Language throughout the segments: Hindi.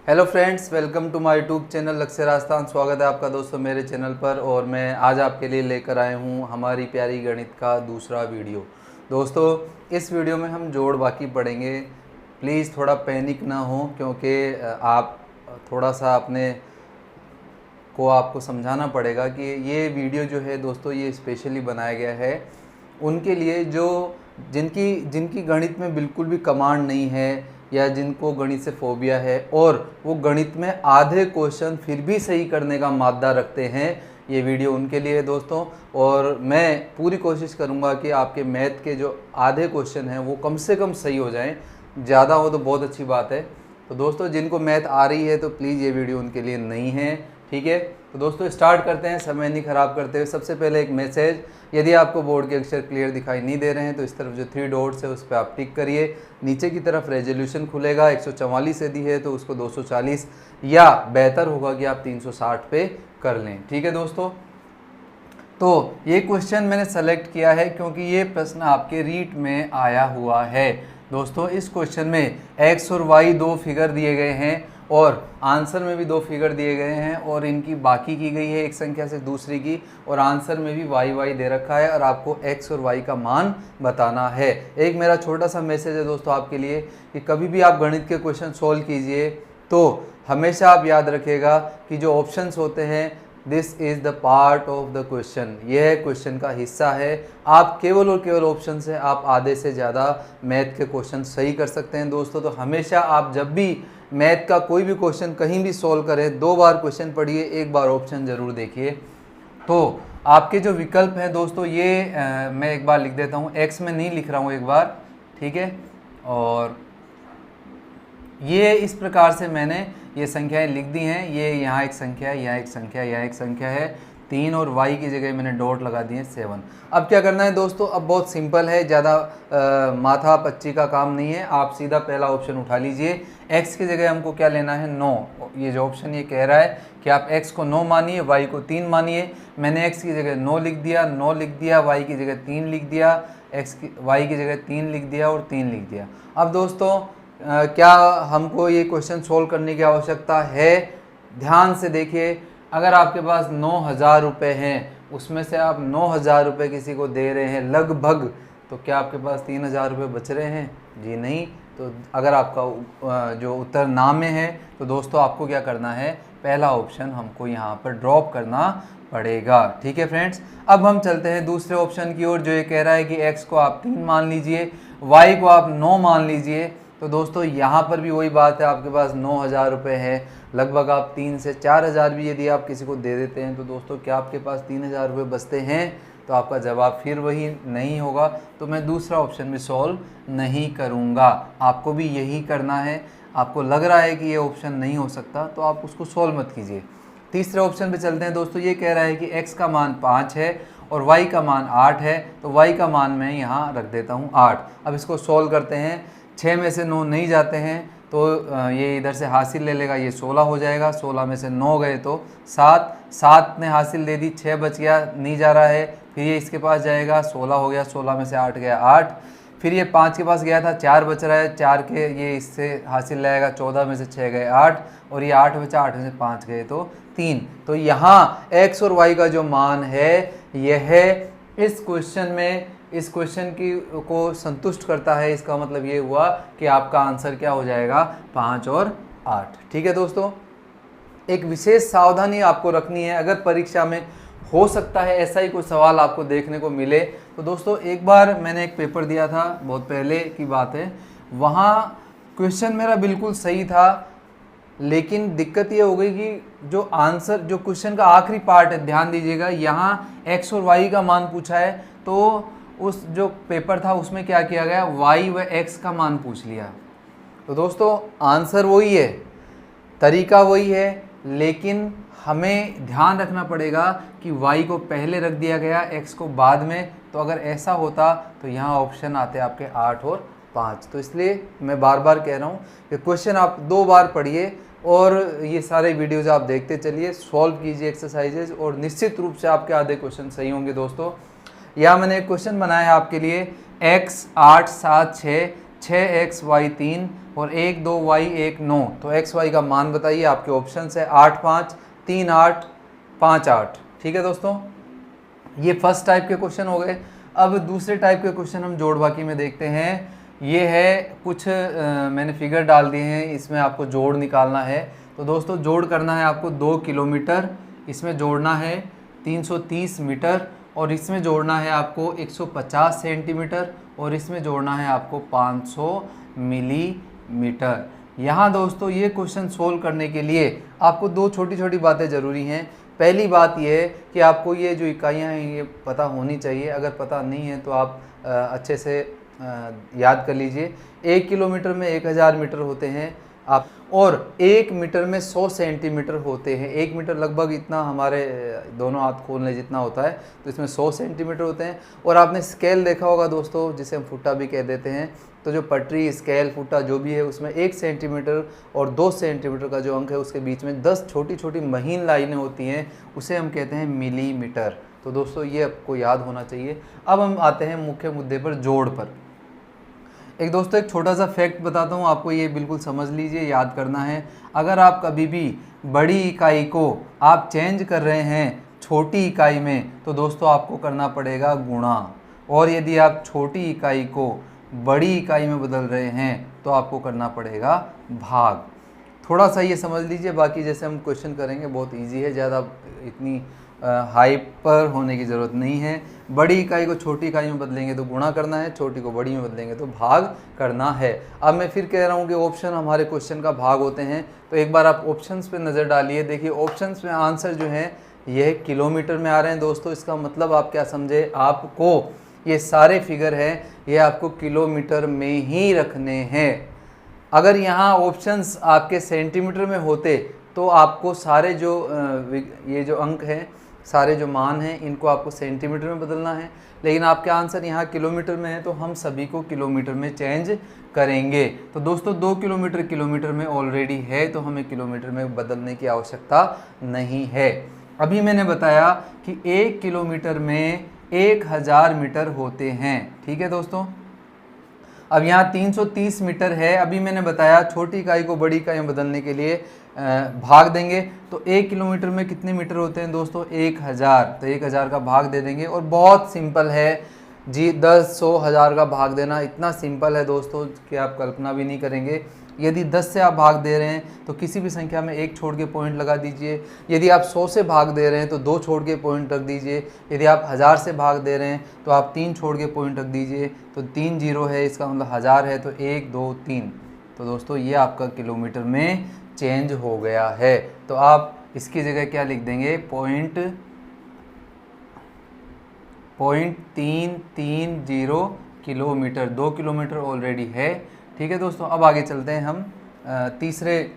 Hello friends, welcome to my YouTube channel Lakshya Rajasthan. स्वागत है आपका दोस्तों मेरे चैनल पर। और मैं आज आपके लिए लेकर आया हूँ हमारी प्यारी गणित का दूसरा वीडियो। दोस्तों इस वीडियो में हम जोड़ बाकी पढ़ेंगे। प्लीज़ थोड़ा पैनिक ना हो, क्योंकि आप थोड़ा सा अपने को आपको समझाना पड़ेगा कि ये वीडियो जो है दोस्तों ये स्पेशली बनाया गया है उनके लिए जो जिनकी गणित में बिल्कुल भी कमांड नहीं है, या जिनको गणित से फोबिया है और वो गणित में आधे क्वेश्चन फिर भी सही करने का मादा रखते हैं। ये वीडियो उनके लिए है दोस्तों। और मैं पूरी कोशिश करूंगा कि आपके मैथ के जो आधे क्वेश्चन हैं वो कम से कम सही हो जाएं, ज़्यादा हो तो बहुत अच्छी बात है। तो दोस्तों जिनको मैथ आ रही है तो प्लीज़ ये वीडियो उनके लिए नहीं है, ठीक है। तो दोस्तों स्टार्ट करते हैं समय नहीं ख़राब करते हुए। सबसे पहले एक मैसेज, यदि आपको बोर्ड के अक्षर क्लियर दिखाई नहीं दे रहे हैं तो इस तरफ जो 3 डॉट्स है उस पर आप टिक करिए। नीचे की तरफ रेजोल्यूशन खुलेगा, 144 यदि है तो उसको 240, या बेहतर होगा कि आप 360 पे कर लें, ठीक है दोस्तों। तो ये क्वेश्चन मैंने सेलेक्ट किया है क्योंकि ये प्रश्न आपके रीट में आया हुआ है। दोस्तों इस क्वेश्चन में x और y दो फिगर दिए गए हैं और आंसर में भी दो फिगर दिए गए हैं, और इनकी बाकी की गई है एक संख्या से दूसरी की, और आंसर में भी y दे रखा है और आपको x और y का मान बताना है। एक मेरा छोटा सा मैसेज है दोस्तों आपके लिए कि कभी भी आप गणित के क्वेश्चन सोल्व कीजिए तो हमेशा आप याद रखिएगा कि जो ऑप्शंस होते हैं this is the part of the question, यह क्वेश्चन का हिस्सा है। आप केवल और केवल ऑप्शन से आप आधे से ज़्यादा मैथ के क्वेश्चन सही कर सकते हैं दोस्तों। तो हमेशा आप जब भी मैथ का कोई भी क्वेश्चन कहीं भी सॉल्व करें 2 बार क्वेश्चन पढ़िए, 1 बार ऑप्शन ज़रूर देखिए। तो आपके जो विकल्प हैं दोस्तों ये मैं एक बार लिख देता हूँ, एक्स में नहीं लिख रहा हूँ एक बार, ठीक है। और ये इस प्रकार से मैंने ये संख्याएं लिख दी हैं। ये यहाँ एक संख्या है, यहाँ एक संख्या है, यहाँ एक संख्या है 3, और y की जगह मैंने डॉट लगा दिए 7। अब क्या करना है दोस्तों, अब बहुत सिंपल है, ज़्यादा माथा पच्ची का काम नहीं है। आप सीधा पहला ऑप्शन उठा लीजिए। x की जगह हमको क्या लेना है 9। ये जो ऑप्शन ये कह रहा है कि आप x को 9 मानिए, y को 3 मानिए। मैंने x की जगह 9 लिख दिया, 9 लिख दिया, y की जगह 3 लिख दिया, y की जगह 3 लिख दिया और 3 लिख दिया। अब दोस्तों क्या हमको ये क्वेश्चन सोल्व करने की आवश्यकता है? ध्यान से देखिए, अगर आपके पास 9,000 रुपये हैं, उसमें से आप 9,000 रुपये किसी को दे रहे हैं लगभग, तो क्या आपके पास 3,000 रुपये बच रहे हैं? जी नहीं। तो अगर आपका जो उत्तर ना में है तो दोस्तों आपको क्या करना है, पहला ऑप्शन हमको यहाँ पर ड्रॉप करना पड़ेगा, ठीक है फ्रेंड्स। अब हम चलते हैं दूसरे ऑप्शन की ओर, जो ये कह रहा है कि x को आप 3 मान लीजिए, y को आप 9 मान लीजिए। तो दोस्तों यहाँ पर भी वही बात है, आपके पास 9,000 रुपये है, लगभग आप 3 से 4,000 भी यदि आप किसी को दे देते हैं तो दोस्तों क्या आपके पास 3,000 रुपये बचते हैं? तो आपका जवाब फिर वही नहीं होगा। तो मैं दूसरा ऑप्शन भी सॉल्व नहीं करूँगा। आपको भी यही करना है। आपको लग रहा है कि ये ऑप्शन नहीं हो सकता तो आप उसको सॉल्व मत कीजिए। तीसरे ऑप्शन पे चलते हैं दोस्तों। ये कह रहा है कि x का मान 5 है और y का मान 8 है, तो y का मान मैं यहाँ रख देता हूँ 8। अब इसको सॉल्व करते हैं। 6 में से 9 नहीं जाते हैं तो ये इधर से हासिल ले लेगा, ये 16 हो जाएगा। 16 में से 9 गए तो 7 ने हासिल दे दी, 6 बच गया, नहीं जा रहा है। फिर ये इसके पास जाएगा, 16 हो गया, 16 में से 8 गया 8। फिर ये 5 के पास गया था, 4 बच रहा है, 4 के ये इससे हासिल लाएगा, 14 में से 6 गए 8, और ये 8 बचा, 8 में से 5 गए तो 3। तो यहाँ x और y का जो मान है यह इस क्वेश्चन में इस क्वेश्चन की को संतुष्ट करता है। इसका मतलब ये हुआ कि आपका आंसर क्या हो जाएगा, 5 और 8, ठीक है दोस्तों। एक विशेष सावधानी आपको रखनी है, अगर परीक्षा में हो सकता है ऐसा ही कोई सवाल आपको देखने को मिले। तो दोस्तों एक बार मैंने एक पेपर दिया था, बहुत पहले की बात है, वहाँ क्वेश्चन मेरा बिल्कुल सही था, लेकिन दिक्कत ये हो गई कि जो आंसर जो क्वेश्चन का आखिरी पार्ट है, ध्यान दीजिएगा, यहाँ x और y का मान पूछा है, तो उस जो पेपर था उसमें क्या किया गया, y व x का मान पूछ लिया। तो दोस्तों आंसर वही है, तरीका वही है, लेकिन हमें ध्यान रखना पड़ेगा कि y को पहले रख दिया गया, x को बाद में। तो अगर ऐसा होता तो यहाँ ऑप्शन आते आपके 8 और 5। तो इसलिए मैं बार बार कह रहा हूँ कि क्वेश्चन आप 2 बार पढ़िए और ये सारे वीडियोज आप देखते चलिए, सॉल्व कीजिए एक्सरसाइजेज, और निश्चित रूप से आपके आधे क्वेश्चन सही होंगे दोस्तों। यहाँ मैंने एक क्वेश्चन बनाया है आपके लिए, x 8 7 6 6x y 3 और 1 2 y 1 9। तो x y का मान बताइए, आपके ऑप्शन है 8 5 3 8 5 8। ठीक है दोस्तों, ये फर्स्ट टाइप के क्वेश्चन हो गए। अब दूसरे टाइप के क्वेश्चन हम जोड़ बाकी में देखते हैं। ये है कुछ मैंने फिगर डाल दिए हैं, इसमें आपको जोड़ निकालना है। तो दोस्तों जोड़ करना है आपको 2 किलोमीटर, इसमें जोड़ना है 330 मीटर और इसमें जोड़ना है आपको 150 सेंटीमीटर और इसमें जोड़ना है आपको 500 मिलीमीटर। यहाँ दोस्तों ये क्वेश्चन सोल्व करने के लिए आपको दो छोटी छोटी बातें ज़रूरी हैं। पहली बात ये है कि आपको ये जो इकाइयाँ हैं ये पता होनी चाहिए। अगर पता नहीं है तो आप अच्छे से याद कर लीजिए। 1 किलोमीटर में 1000 मीटर होते हैं आप, और 1 मीटर में 100 सेंटीमीटर होते हैं। 1 मीटर लगभग इतना हमारे दोनों हाथ खोलने जितना होता है, तो इसमें 100 सेंटीमीटर होते हैं। और आपने स्केल देखा होगा दोस्तों, जिसे हम फुट्टा भी कह देते हैं। तो जो पटरी, स्केल, फुट्टा जो भी है, उसमें 1 सेंटीमीटर और 2 सेंटीमीटर का जो अंक है उसके बीच में 10 छोटी छोटी महीन लाइनें होती हैं, उसे हम कहते हैं मिलीमीटर। तो दोस्तों ये आपको याद होना चाहिए। अब हम आते हैं मुख्य मुद्दे पर, जोड़ पर। एक दोस्तों एक छोटा सा फैक्ट बताता हूँ आपको, ये बिल्कुल समझ लीजिए, याद करना है। अगर आप कभी भी बड़ी इकाई को आप चेंज कर रहे हैं छोटी इकाई में, तो दोस्तों आपको करना पड़ेगा गुणा, और यदि आप छोटी इकाई को बड़ी इकाई में बदल रहे हैं तो आपको करना पड़ेगा भाग। थोड़ा सा ये समझ लीजिए, बाकी जैसे हम क्वेश्चन करेंगे बहुत इजी है, ज़्यादा इतनी हाइपर होने की ज़रूरत नहीं है। बड़ी इकाई को छोटी इकाई में बदलेंगे तो गुणा करना है, छोटी को बड़ी में बदलेंगे तो भाग करना है। अब मैं फिर कह रहा हूँ कि ऑप्शन हमारे क्वेश्चन का भाग होते हैं, तो एक बार आप ऑप्शंस पे नज़र डालिए। देखिए ऑप्शंस में आंसर जो है यह किलोमीटर में आ रहे हैं दोस्तों। इसका मतलब आप क्या समझे, आपको ये सारे फिगर हैं ये आपको किलोमीटर में ही रखने हैं। अगर यहाँ ऑप्शंस आपके सेंटीमीटर में होते तो आपको सारे जो ये जो अंक हैं, सारे जो मान हैं, इनको आपको सेंटीमीटर में बदलना है। लेकिन आपके आंसर यहाँ किलोमीटर में है, तो हम सभी को किलोमीटर में चेंज करेंगे। तो दोस्तों 2 किलोमीटर किलोमीटर में ऑलरेडी है, तो हमें किलोमीटर में बदलने की आवश्यकता नहीं है। अभी मैंने बताया कि 1 किलोमीटर में 1000 मीटर होते हैं। ठीक है दोस्तों, अब यहाँ 330 मीटर है। अभी मैंने बताया छोटी इकाई को बड़ी इकाई में बदलने के लिए भाग देंगे, तो 1 किलोमीटर में कितने मीटर होते हैं दोस्तों, 1000। तो 1000 का भाग दे देंगे, और बहुत सिंपल है जी, 10 100 1000 का भाग देना इतना सिंपल है दोस्तों कि आप कल्पना भी नहीं करेंगे। यदि 10 से आप भाग दे रहे हैं तो किसी भी संख्या में 1 छोड़ के पॉइंट लगा दीजिए। यदि आप 100 से भाग दे रहे हैं तो 2 छोड़ के पॉइंट रख दीजिए। यदि आप 1000 से भाग दे रहे हैं तो आप 3 छोड़ के पॉइंट रख दीजिए। तो 3 जीरो है, इसका मतलब 1000 है, तो 1 2 3। तो दोस्तों ये आपका किलोमीटर में चेंज हो गया है। तो आप इसकी जगह क्या लिख देंगे, पॉइंट 330 किलोमीटर। 2 किलोमीटर ऑलरेडी है। ठीक है दोस्तों, अब आगे चलते हैं हम तीसरे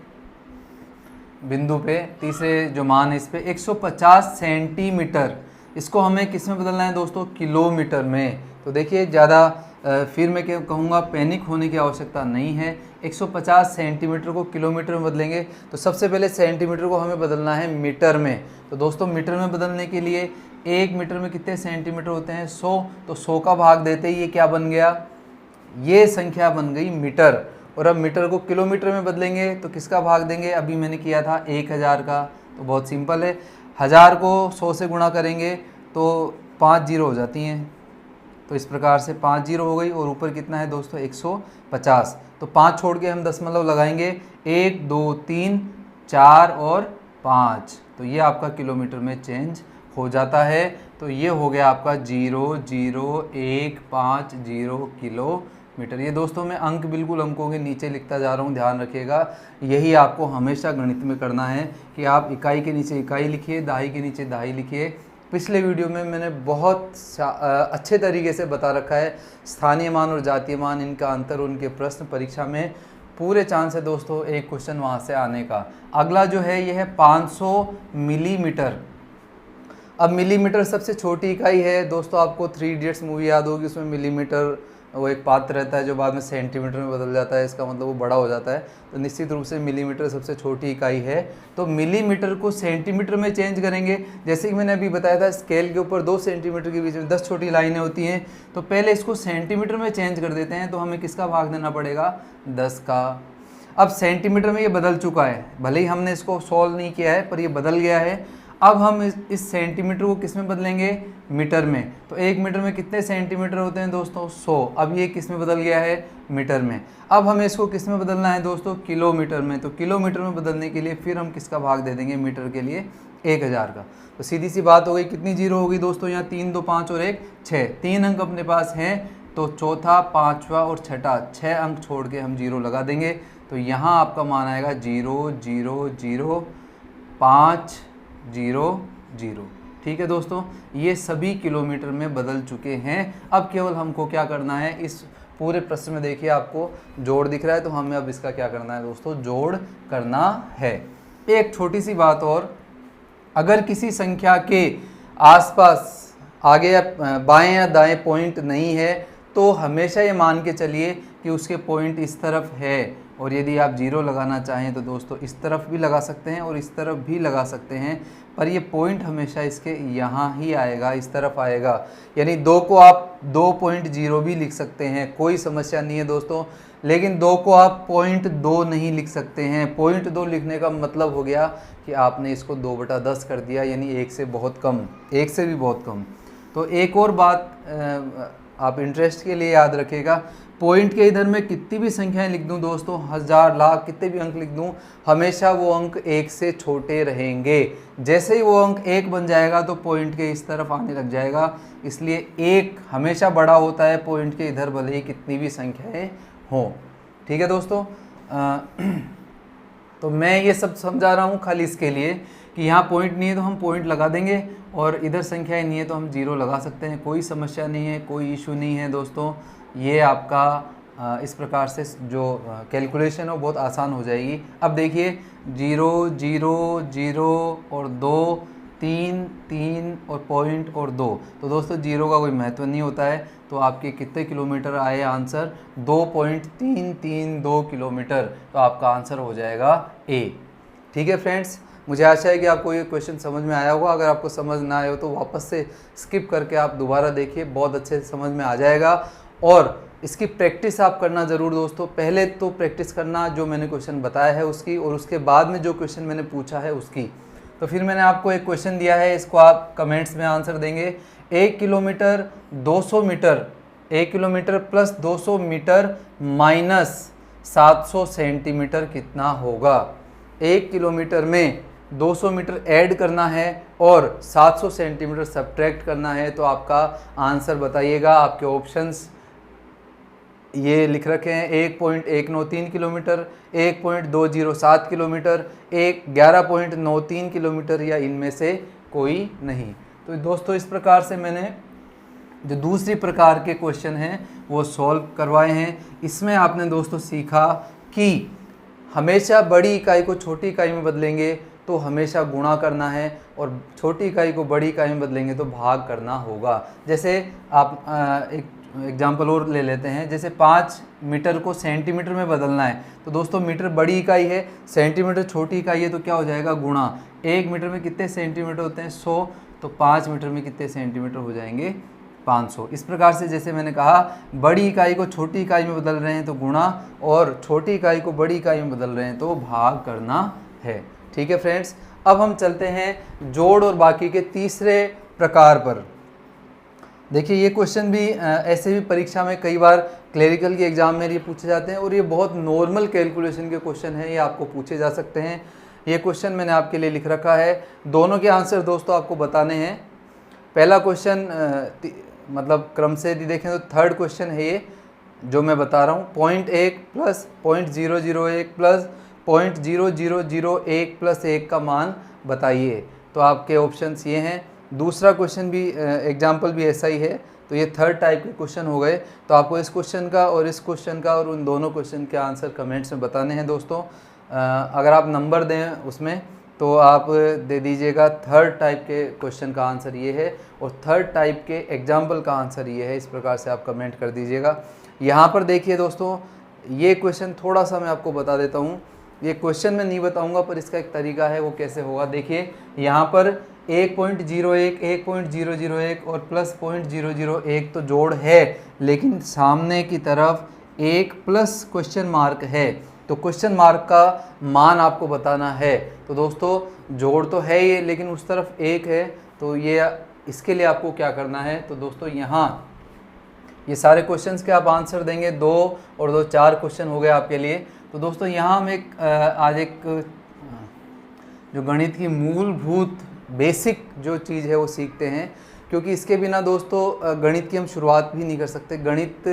बिंदु पे। तीसरे जो मान है इस पे 150 सेंटीमीटर, इसको हमें किस में बदलना है दोस्तों, किलोमीटर में। तो देखिए ज़्यादा फिर मैं क्या कहूँगा, पैनिक होने की आवश्यकता नहीं है। 150 सेंटीमीटर को किलोमीटर में बदलेंगे, तो सबसे पहले सेंटीमीटर को हमें बदलना है मीटर में। तो दोस्तों मीटर में बदलने के लिए 1 मीटर में कितने सेंटीमीटर होते हैं, 100। तो 100 का भाग देते ही ये क्या बन गया, ये संख्या बन गई मीटर। और अब मीटर को किलोमीटर में बदलेंगे तो किसका भाग देंगे, अभी मैंने किया था 1000 का। तो बहुत सिंपल है, 1000 को 100 से गुणा करेंगे तो 5 जीरो हो जाती हैं। तो इस प्रकार से 5 जीरो हो गई, और ऊपर कितना है दोस्तों, 150। तो 5 छोड़ के हम दशमलव लगाएंगे, 1 2 3 4 और 5। तो ये आपका किलोमीटर में चेंज हो जाता है। तो ये हो गया आपका 00150 किलोमीटर। ये दोस्तों मैं अंक बिल्कुल अंकों के नीचे लिखता जा रहा हूँ, ध्यान रखिएगा। यही आपको हमेशा गणित में करना है कि आप इकाई के नीचे इकाई लिखिए, दहाई के नीचे दहाई लिखिए। पिछले वीडियो में मैंने बहुत अच्छे तरीके से बता रखा है स्थानीय मान और जातीय मान, इनका अंतर, उनके प्रश्न। परीक्षा में पूरे चांस है दोस्तों एक क्वेश्चन वहाँ से आने का। अगला जो है यह है 500 मिलीमीटर। अब मिलीमीटर सबसे छोटी इकाई है दोस्तों। आपको 3 इडियट्स मूवी याद होगी, उसमें मिलीमीटर वो एक पात्र रहता है जो बाद में सेंटीमीटर में बदल जाता है, इसका मतलब वो बड़ा हो जाता है। तो निश्चित रूप से मिलीमीटर सबसे छोटी इकाई है, तो मिलीमीटर को सेंटीमीटर में चेंज करेंगे। जैसे कि मैंने अभी बताया था, स्केल के ऊपर 2 सेंटीमीटर के बीच में 10 छोटी लाइनें होती हैं, तो पहले इसको सेंटीमीटर में चेंज कर देते हैं। तो हमें किसका भाग देना पड़ेगा, 10 का। अब सेंटीमीटर में ये बदल चुका है, भले ही हमने इसको सॉल्व नहीं किया है पर ये बदल गया है। अब हम इस सेंटीमीटर को किस में बदलेंगे, मीटर में। तो 1 मीटर में कितने सेंटीमीटर होते हैं दोस्तों, 100। अब ये किस में बदल गया है, मीटर में। अब हमें इसको किस में बदलना है दोस्तों, किलोमीटर में। तो किलोमीटर में बदलने के लिए फिर हम किसका भाग दे देंगे, मीटर के लिए 1000 का। तो सीधी सी बात हो गई, कितनी जीरो होगी दोस्तों, यहाँ 3 2 5 और 1 6, 3 अंक अपने पास हैं। तो चौथा, पाँचवा और छठा 6 अंक छोड़ के हम जीरो लगा देंगे। तो यहाँ आपका मान आएगा 0 0 0 5 0 0। ठीक है दोस्तों, ये सभी किलोमीटर में बदल चुके हैं। अब केवल हमको क्या करना है, इस पूरे प्रश्न में देखिए आपको जोड़ दिख रहा है, तो हमें अब इसका क्या करना है दोस्तों, जोड़ करना है। एक छोटी सी बात और, अगर किसी संख्या के आसपास आगे या बाएं या दाएं पॉइंट नहीं है तो हमेशा ये मान के चलिए कि उसके पॉइंट इस तरफ है। और यदि आप 0 लगाना चाहें तो दोस्तों इस तरफ भी लगा सकते हैं और इस तरफ भी लगा सकते हैं, पर ये पॉइंट हमेशा इसके यहाँ ही आएगा, इस तरफ आएगा। यानी 2 को आप 2.0 भी लिख सकते हैं, कोई समस्या नहीं है दोस्तों। लेकिन 2 को आप 0.2 नहीं लिख सकते हैं। 0.2 लिखने का मतलब हो गया कि आपने इसको 2/10 कर दिया, यानी 1 से बहुत कम, 1 से भी बहुत कम। तो एक और बात आप इंटरेस्ट के लिए याद रखिएगा, पॉइंट के इधर मैं कितनी भी संख्याएं लिख दूं दोस्तों, 1000 लाख कितने भी अंक लिख दूं, हमेशा वो अंक 1 से छोटे रहेंगे। जैसे ही वो अंक 1 बन जाएगा तो पॉइंट के इस तरफ आने लग जाएगा। इसलिए 1 हमेशा बड़ा होता है पॉइंट के इधर, भले ही कितनी भी संख्याएं हों। ठीक है दोस्तों, तो मैं ये सब समझा रहा हूँ खाली इसके लिए कि यहाँ पॉइंट नहीं है तो हम पॉइंट लगा देंगे, और इधर संख्याएं नहीं है तो हम 0 लगा सकते हैं। कोई समस्या नहीं है, कोई इशू नहीं है दोस्तों। ये आपका इस प्रकार से जो कैलकुलेशन है वो बहुत आसान हो जाएगी। अब देखिए 0 0 0 और 2 3 3 और पॉइंट और 2, तो दोस्तों 0 का कोई महत्व नहीं होता है। तो आपके कितने किलोमीटर आए आंसर, 2.332 किलोमीटर। तो आपका आंसर हो जाएगा ए। ठीक है फ्रेंड्स, मुझे आशा है कि आपको ये क्वेश्चन समझ में आया होगा। अगर आपको समझ ना आए हो तो वापस से स्किप करके आप दोबारा देखिए, बहुत अच्छे से समझ में आ जाएगा। और इसकी प्रैक्टिस आप करना ज़रूर दोस्तों। पहले तो प्रैक्टिस करना जो मैंने क्वेश्चन बताया है उसकी, और उसके बाद में जो क्वेश्चन मैंने पूछा है उसकी। तो फिर मैंने आपको एक क्वेश्चन दिया है, इसको आप कमेंट्स में आंसर देंगे। 1 kilometre 200 metre, 1 kilometre plus 200 metre minus 700 centimetre कितना होगा। 1 किलोमीटर में 200 मीटर ऐड करना है और 700 सेंटीमीटर सब्ट्रैक्ट करना है। तो आपका आंसर बताइएगा। आपके ऑप्शंस ये लिख रखे हैं, 1.193 किलोमीटर, 1.207 किलोमीटर, 11.93 किलोमीटर, या इनमें से कोई नहीं। तो दोस्तों इस प्रकार से मैंने जो दूसरी प्रकार के क्वेश्चन हैं वो सॉल्व करवाए हैं। इसमें आपने दोस्तों सीखा कि हमेशा बड़ी इकाई को छोटी इकाई में बदलेंगे तो हमेशा गुणा करना है, और छोटी इकाई को बड़ी इकाई में बदलेंगे तो भाग करना होगा। जैसे आप एक एग्जाम्पल और ले लेते हैं, जैसे 5 मीटर को सेंटीमीटर में बदलना है तो दोस्तों मीटर बड़ी इकाई है, सेंटीमीटर छोटी इकाई है, तो क्या हो जाएगा, गुणा। 1 मीटर में कितने सेंटीमीटर होते हैं, 100, तो 5 मीटर में कितने सेंटीमीटर हो जाएंगे, 500। इस प्रकार से जैसे मैंने कहा, बड़ी इकाई को छोटी इकाई में बदल रहे हैं तो गुणा, और छोटी इकाई को बड़ी इकाई में बदल रहे हैं तो भाग करना है। ठीक है फ्रेंड्स, अब हम चलते हैं जोड़ और बाकी के तीसरे प्रकार पर। देखिए ये क्वेश्चन भी ऐसे भी परीक्षा में कई बार क्लरिकल के एग्जाम में ये पूछे जाते हैं, और ये बहुत नॉर्मल कैलकुलेशन के क्वेश्चन हैं, ये आपको पूछे जा सकते हैं। ये क्वेश्चन मैंने आपके लिए लिख रखा है, दोनों के आंसर दोस्तों आपको बताने हैं। पहला क्वेश्चन मतलब क्रम से यदि देखें तो थर्ड क्वेश्चन है ये जो मैं बता रहा हूँ, 0.1 प्लस 0.001 प्लस 0.0001 प्लस 1 का मान बताइए। तो आपके ऑप्शंस ये हैं। दूसरा क्वेश्चन भी एग्जाम्पल भी ऐसा ही है। तो ये थर्ड टाइप के क्वेश्चन हो गए। तो आपको इस क्वेश्चन का और इस क्वेश्चन का और उन दोनों क्वेश्चन के आंसर कमेंट्स में बताने हैं दोस्तों। अगर आप नंबर दें उसमें तो आप दे दीजिएगा थर्ड टाइप के क्वेश्चन का आंसर ये है और थर्ड टाइप के एग्जाम्पल का आंसर ये है। इस प्रकार से आप कमेंट कर दीजिएगा। यहाँ पर देखिए दोस्तों, ये क्वेश्चन थोड़ा सा मैं आपको बता देता हूँ। ये क्वेश्चन मैं नहीं बताऊँगा, पर इसका एक तरीका है, वो कैसे होगा देखिए। यहाँ पर 1.01, 1.001 और प्लस 0.001 तो जोड़ है, लेकिन सामने की तरफ एक प्लस क्वेश्चन मार्क है, तो क्वेश्चन मार्क का मान आपको बताना है। तो दोस्तों जोड़ तो है ये, लेकिन उस तरफ एक है, तो ये इसके लिए आपको क्या करना है, तो दोस्तों यहाँ ये सारे क्वेश्चंस के आप आंसर देंगे, 2 और 2 4 क्वेश्चन हो गए आपके लिए। तो दोस्तों यहाँ हम आज एक जो गणित की मूलभूत बेसिक जो चीज़ है वो सीखते हैं, क्योंकि इसके बिना दोस्तों गणित की हम शुरुआत भी नहीं कर सकते। गणित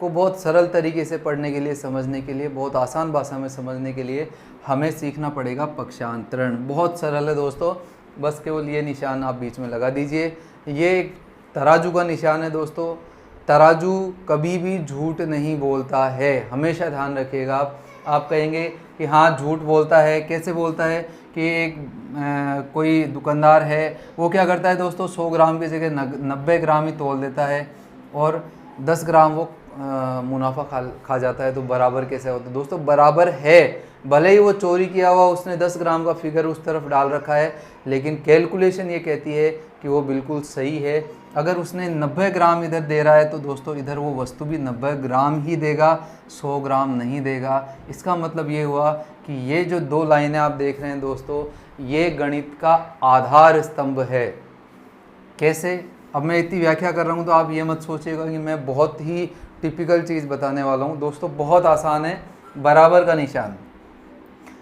को बहुत सरल तरीके से पढ़ने के लिए, समझने के लिए, बहुत आसान भाषा में समझने के लिए हमें सीखना पड़ेगा पक्षांतरण। बहुत सरल है दोस्तों, बस केवल ये निशान आप बीच में लगा दीजिए। ये एक तराजू का निशान है दोस्तों। तराजू कभी भी झूठ नहीं बोलता है, हमेशा ध्यान रखिएगा। आप कहेंगे कि हाँ झूठ बोलता है, कैसे बोलता है कि एक कोई दुकानदार है, वो क्या करता है दोस्तों, 100 ग्राम की जगह 90 ग्राम ही तोल देता है और 10 ग्राम वो मुनाफा खा जाता है। तो बराबर कैसे होता है दोस्तों, बराबर है। भले ही वो चोरी किया हुआ, उसने 10 ग्राम का फिगर उस तरफ डाल रखा है, लेकिन कैलकुलेशन ये कहती है कि वो बिल्कुल सही है। अगर उसने 90 ग्राम इधर दे रहा है, तो दोस्तों इधर वो वस्तु भी 90 ग्राम ही देगा, 100 ग्राम नहीं देगा। इसका मतलब ये हुआ कि ये जो 2 लाइनें आप देख रहे हैं दोस्तों, ये गणित का आधार स्तंभ है। कैसे? अब मैं इतनी व्याख्या कर रहा हूँ तो आप ये मत सोचिएगा कि मैं बहुत ही टिपिकल चीज़ बताने वाला हूँ। दोस्तों बहुत आसान है, बराबर का निशान,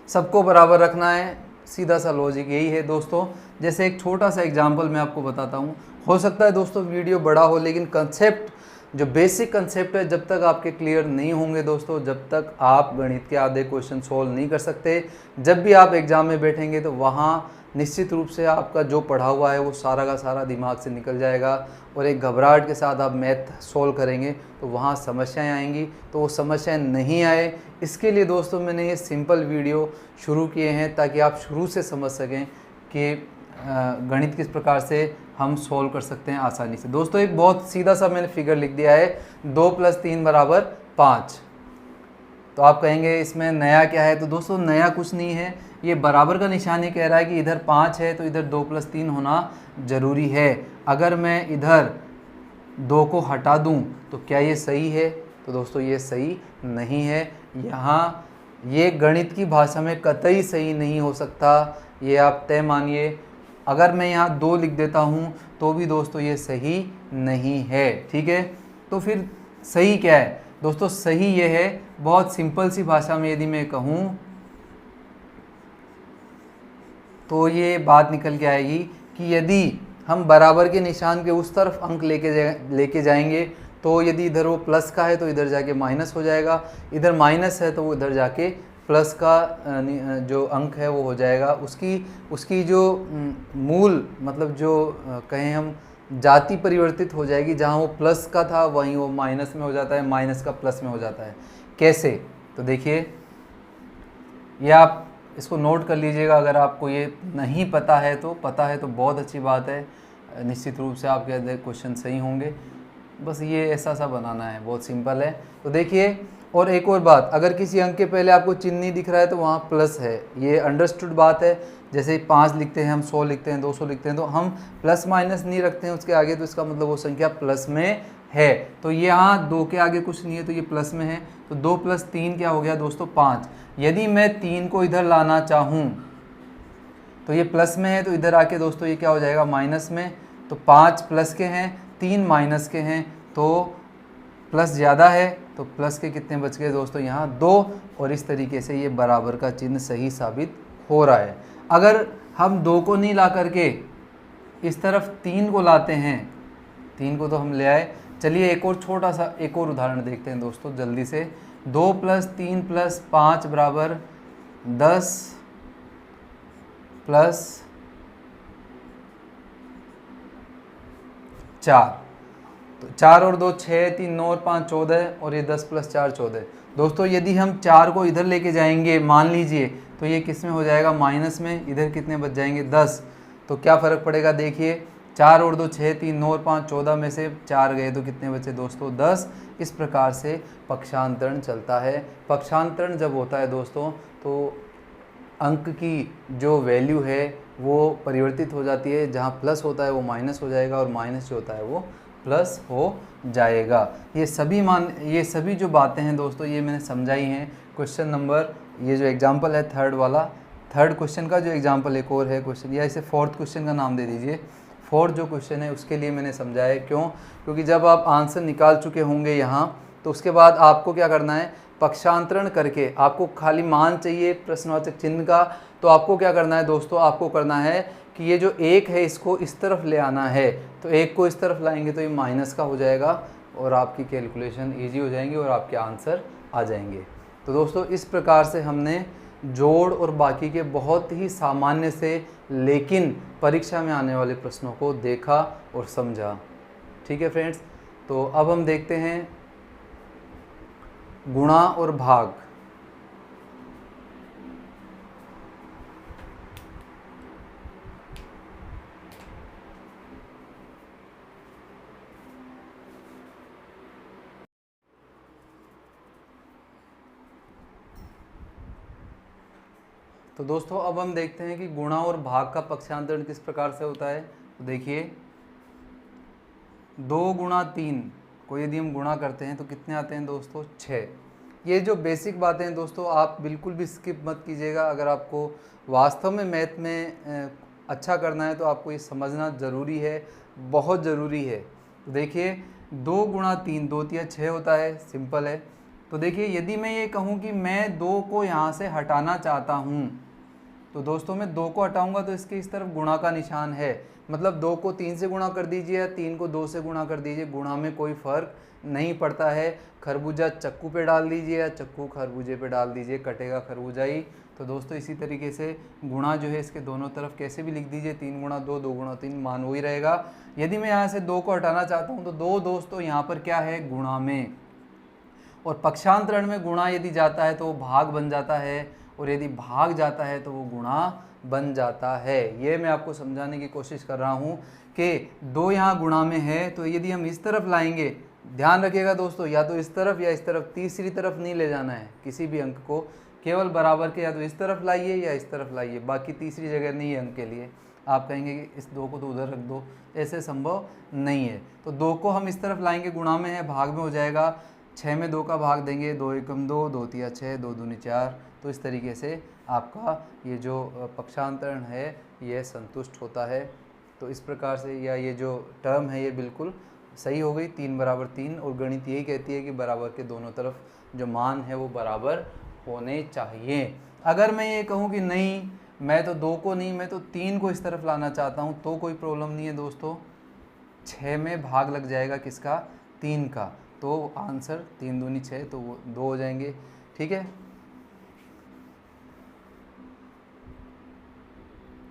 सबको बराबर रखना है, सीधा सा लॉजिक यही है दोस्तों। जैसे एक छोटा सा एग्जांपल मैं आपको बताता हूँ। हो सकता है दोस्तों वीडियो बड़ा हो, लेकिन कंसेप्ट, जो बेसिक कंसेप्ट है, जब तक आपके क्लियर नहीं होंगे दोस्तों, जब तक आप गणित के आधे क्वेश्चन सोल्व नहीं कर सकते। जब भी आप एग्ज़ाम में बैठेंगे तो वहाँ निश्चित रूप से आपका जो पढ़ा हुआ है वो सारा का सारा दिमाग से निकल जाएगा, और एक घबराहट के साथ आप मैथ सोल्व करेंगे तो वहाँ समस्याएं आएंगी। तो वो समस्याएं नहीं आए, इसके लिए दोस्तों मैंने ये सिंपल वीडियो शुरू किए हैं, ताकि आप शुरू से समझ सकें कि गणित किस प्रकार से हम सोल्व कर सकते हैं आसानी से। दोस्तों एक बहुत सीधा सा मैंने फिगर लिख दिया है, 2 + 3 = 5। तो आप कहेंगे इसमें नया क्या है, तो दोस्तों नया कुछ नहीं है, ये बराबर का निशान ही कह रहा है कि इधर 5 है तो इधर 2 + 3 होना ज़रूरी है। अगर मैं इधर 2 को हटा दूं तो क्या ये सही है, तो दोस्तों ये सही नहीं है। यहाँ ये गणित की भाषा में कतई सही नहीं हो सकता, ये आप तय मानिए। अगर मैं यहाँ 2 लिख देता हूँ तो भी दोस्तों ये सही नहीं है, ठीक है। तो फिर सही क्या है दोस्तों, सही ये है, बहुत सिंपल सी भाषा में यदि मैं कहूँ तो ये बात निकल के आएगी कि यदि हम बराबर के निशान के उस तरफ अंक लेके जाएंगे, तो यदि इधर वो प्लस का है तो इधर जाके माइनस हो जाएगा, इधर माइनस है तो वो इधर जाके प्लस का जो अंक है वो हो जाएगा। उसकी जो मूल मतलब जो कहें हम जाति परिवर्तित हो जाएगी, जहाँ वो प्लस का था वहीं वो माइनस में हो जाता है, माइनस का प्लस में हो जाता है। कैसे? तो देखिए, ये आप इसको नोट कर लीजिएगा। अगर आपको ये नहीं पता है तो बहुत अच्छी बात है, निश्चित रूप से आपके क्वेश्चन सही होंगे। बस ये ऐसा सा बनाना है, बहुत सिंपल है। तो देखिए, और एक और बात, अगर किसी अंक के पहले आपको चिन्ह नहीं दिख रहा है तो वहाँ प्लस है, ये अंडरस्टूड बात है। जैसे 5 लिखते हैं हम, 100 लिखते हैं, 200 लिखते हैं, तो हम प्लस माइनस नहीं रखते हैं उसके आगे, तो इसका मतलब वो संख्या प्लस में है। तो ये यहाँ 2 के आगे कुछ नहीं है तो ये प्लस में है। तो 2 + 3 क्या हो गया दोस्तों, 5। यदि मैं 3 को इधर लाना चाहूँ तो ये प्लस में है, तो इधर आके दोस्तों ये क्या हो जाएगा, माइनस में। तो 5 प्लस के हैं, 3 माइनस के हैं, तो प्लस ज़्यादा है, तो प्लस के कितने बच गए दोस्तों, यहाँ 2। और इस तरीके से ये बराबर का चिन्ह सही साबित हो रहा है। अगर हम 2 को नहीं ला करके इस तरफ 3 को लाते हैं, 3 को तो हम ले आए। चलिए एक और छोटा सा एक और उदाहरण देखते हैं दोस्तों जल्दी से। 2 + 3 + 5 = 10 + 4। तो 4 और 2 6, 3 9 और 5 14, और ये 10 + 4 14। दोस्तों यदि हम 4 को इधर लेके जाएंगे मान लीजिए, तो ये किस में हो जाएगा, माइनस में। इधर कितने बच जाएंगे, 10। तो क्या फ़र्क पड़ेगा, देखिए 4 और 2 6, 3 9 और 5 14 में से 4 गए तो कितने बचे दोस्तों 10। इस प्रकार से पक्षांतरण चलता है। पक्षांतरण जब होता है दोस्तों तो अंक की जो वैल्यू है वो परिवर्तित हो जाती है, जहाँ प्लस होता है वो माइनस हो जाएगा और माइनस जो होता है वो प्लस हो जाएगा। ये सभी जो बातें हैं दोस्तों ये मैंने समझाई हैं। क्वेश्चन नंबर, ये जो एग्जाम्पल है थर्ड वाला, थर्ड क्वेश्चन का जो एग्जाम्पल एक और है क्वेश्चन, या इसे फोर्थ क्वेश्चन का नाम दे दीजिए। फोर्थ जो क्वेश्चन है उसके लिए मैंने समझाया है। क्यों? क्योंकि जब आप आंसर निकाल चुके होंगे यहाँ, तो उसके बाद आपको क्या करना है, पक्षांतरण करके आपको खाली मान चाहिए प्रश्नवाचक चिन्ह का। तो आपको क्या करना है दोस्तों, आपको करना है कि ये जो एक है इसको इस तरफ ले आना है। तो एक को इस तरफ लाएंगे तो ये माइनस का हो जाएगा और आपकी कैलकुलेशन ईजी हो जाएंगी और आपके आंसर आ जाएंगे। तो दोस्तों इस प्रकार से हमने जोड़ और बाकी के बहुत ही सामान्य से लेकिन परीक्षा में आने वाले प्रश्नों को देखा और समझा। ठीक है फ्रेंड्स, तो अब हम देखते हैं गुणा और भाग। तो दोस्तों अब हम देखते हैं कि गुणा और भाग का पक्षांतरण किस प्रकार से होता है। तो देखिए 2 गुणा 3 को यदि हम गुणा करते हैं तो कितने आते हैं दोस्तों 6। ये जो बेसिक बातें हैं दोस्तों आप बिल्कुल भी स्किप मत कीजिएगा। अगर आपको वास्तव में मैथ में अच्छा करना है तो आपको ये समझना ज़रूरी है, बहुत ज़रूरी है। तो देखिए 2 गुणा 3, 2 तिया 6 होता है, सिंपल है। तो देखिए यदि मैं ये कहूँ कि मैं 2 को यहाँ से हटाना चाहता हूँ, तो दोस्तों मैं 2 को हटाऊंगा तो इसके इस तरफ गुणा का निशान है, मतलब 2 को 3 से गुणा कर दीजिए या 3 को 2 से गुणा कर दीजिए, गुणा में कोई फ़र्क नहीं पड़ता है। खरबूजा चक्कू पे डाल दीजिए या चक्कू खरबूजे पे डाल दीजिए, कटेगा खरबूजा ही। तो दोस्तों इसी तरीके से गुणा जो है इसके दोनों तरफ कैसे भी लिख दीजिए, 3 गुणा 2, 2 गुणा 3, मान वही रहेगा। यदि मैं यहाँ से 2 को हटाना चाहता हूँ तो 2 दोस्तों यहाँ पर क्या है, गुणा में, और पक्षांतरण में गुणा यदि जाता है तो वो भाग बन जाता है और यदि भाग जाता है तो वो गुणा बन जाता है। ये मैं आपको समझाने की कोशिश कर रहा हूँ कि 2 यहाँ गुणा में है तो यदि हम इस तरफ लाएंगे, ध्यान रखिएगा दोस्तों, या तो इस तरफ या इस तरफ, तीसरी तरफ नहीं ले जाना है किसी भी अंक को, केवल बराबर के या तो इस तरफ लाइए या इस तरफ लाइए, बाकी तीसरी जगह नहीं है अंक के लिए। आप कहेंगे कि इस 2 को तो उधर रख दो, ऐसे संभव नहीं है। तो 2 को हम इस तरफ लाएंगे, गुणा में है, भाग में हो जाएगा। 6 में 2 का भाग देंगे, 2 एकम 2, 2 तिया 6, 2 दूनी 4। तो इस तरीके से आपका ये जो पक्षांतरण है ये संतुष्ट होता है। तो इस प्रकार से, या ये जो टर्म है ये बिल्कुल सही हो गई, 3 बराबर 3, और गणित यही कहती है कि बराबर के दोनों तरफ जो मान है वो बराबर होने चाहिए। अगर मैं ये कहूँ कि नहीं मैं तो 2 को नहीं, मैं तो 3 को इस तरफ लाना चाहता हूँ, तो कोई प्रॉब्लम नहीं है दोस्तों। 6 में भाग लग जाएगा किसका, 3 का, तो आंसर 3 दूनी 6, तो वो 2 हो जाएंगे। ठीक है,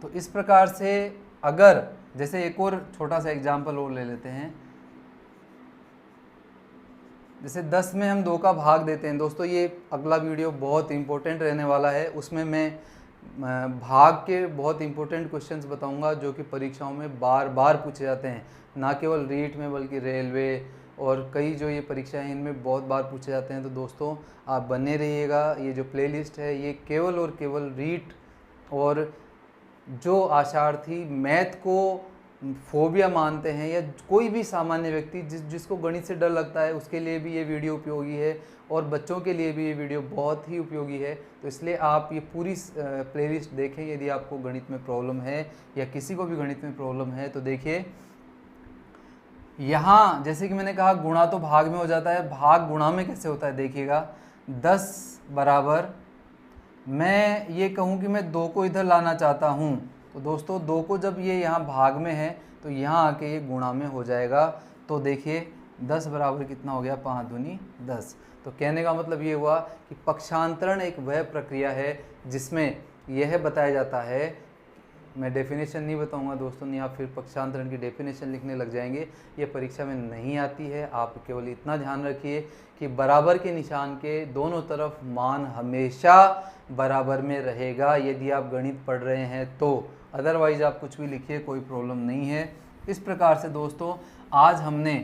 तो इस प्रकार से अगर, जैसे एक और छोटा सा एग्जाम्पल और ले लेते हैं, जैसे 10 में हम 2 का भाग देते हैं दोस्तों, ये अगला वीडियो बहुत इंपॉर्टेंट रहने वाला है, उसमें मैं भाग के बहुत इंपॉर्टेंट क्वेश्चंस बताऊंगा जो कि परीक्षाओं में बार बार पूछे जाते हैं, ना केवल रीट में बल्कि रेलवे और कई जो ये परीक्षाएं इनमें बहुत बार पूछे जाते हैं। तो दोस्तों आप बने रहिएगा, ये जो प्लेलिस्ट है ये केवल और केवल रीट और जो आशार्थी मैथ को फोबिया मानते हैं या कोई भी सामान्य व्यक्ति जिसको गणित से डर लगता है उसके लिए भी ये वीडियो उपयोगी है, और बच्चों के लिए भी ये वीडियो बहुत ही उपयोगी है। तो इसलिए आप ये पूरी प्लेलिस्ट देखें। यदि आपको गणित में प्रॉब्लम है या किसी को भी गणित में प्रॉब्लम है तो देखिए यहाँ, जैसे कि मैंने कहा गुणा तो भाग में हो जाता है, भाग गुणा में कैसे होता है देखिएगा। 10 बराबर, मैं ये कहूँ कि मैं 2 को इधर लाना चाहता हूँ, तो दोस्तों 2 को जब ये यहाँ भाग में है तो यहाँ आके ये गुणा में हो जाएगा। तो देखिए 10 बराबर कितना हो गया, 5 दूनी 10। तो कहने का मतलब ये हुआ कि पक्षांतरण एक वह प्रक्रिया है जिसमें यह बताया जाता है, मैं डेफिनेशन नहीं बताऊंगा दोस्तों, नहीं आप फिर पक्षांतरण की डेफिनेशन लिखने लग जाएंगे, ये परीक्षा में नहीं आती है। आप केवल इतना ध्यान रखिए कि बराबर के निशान के दोनों तरफ मान हमेशा बराबर में रहेगा यदि आप गणित पढ़ रहे हैं तो, अदरवाइज आप कुछ भी लिखिए कोई प्रॉब्लम नहीं है। इस प्रकार से दोस्तों आज हमने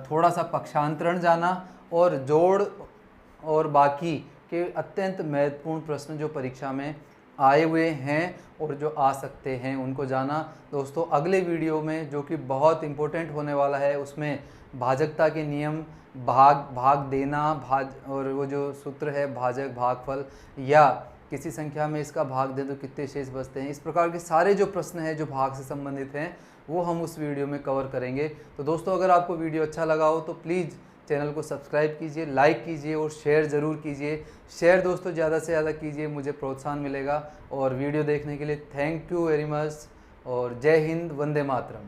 थोड़ा सा पक्षांतरण जाना और जोड़ और बाकी के अत्यंत महत्वपूर्ण प्रश्न जो परीक्षा में आए हुए हैं और जो आ सकते हैं उनको जाना। दोस्तों अगले वीडियो में जो कि बहुत इम्पोर्टेंट होने वाला है, उसमें भाजकता के नियम, भाग देना, और वो जो सूत्र है भाजक भागफल, या किसी संख्या में इसका भाग दें तो कितने शेष बचते हैं, इस प्रकार के सारे जो प्रश्न हैं जो भाग से संबंधित हैं वो हम उस वीडियो में कवर करेंगे। तो दोस्तों अगर आपको वीडियो अच्छा लगा हो तो प्लीज़ चैनल को सब्सक्राइब कीजिए, लाइक कीजिए और शेयर ज़रूर कीजिए। शेयर दोस्तों ज़्यादा से ज़्यादा कीजिए, मुझे प्रोत्साहन मिलेगा। और वीडियो देखने के लिए थैंक यू वेरी मच और जय हिंद, वंदे मातरम।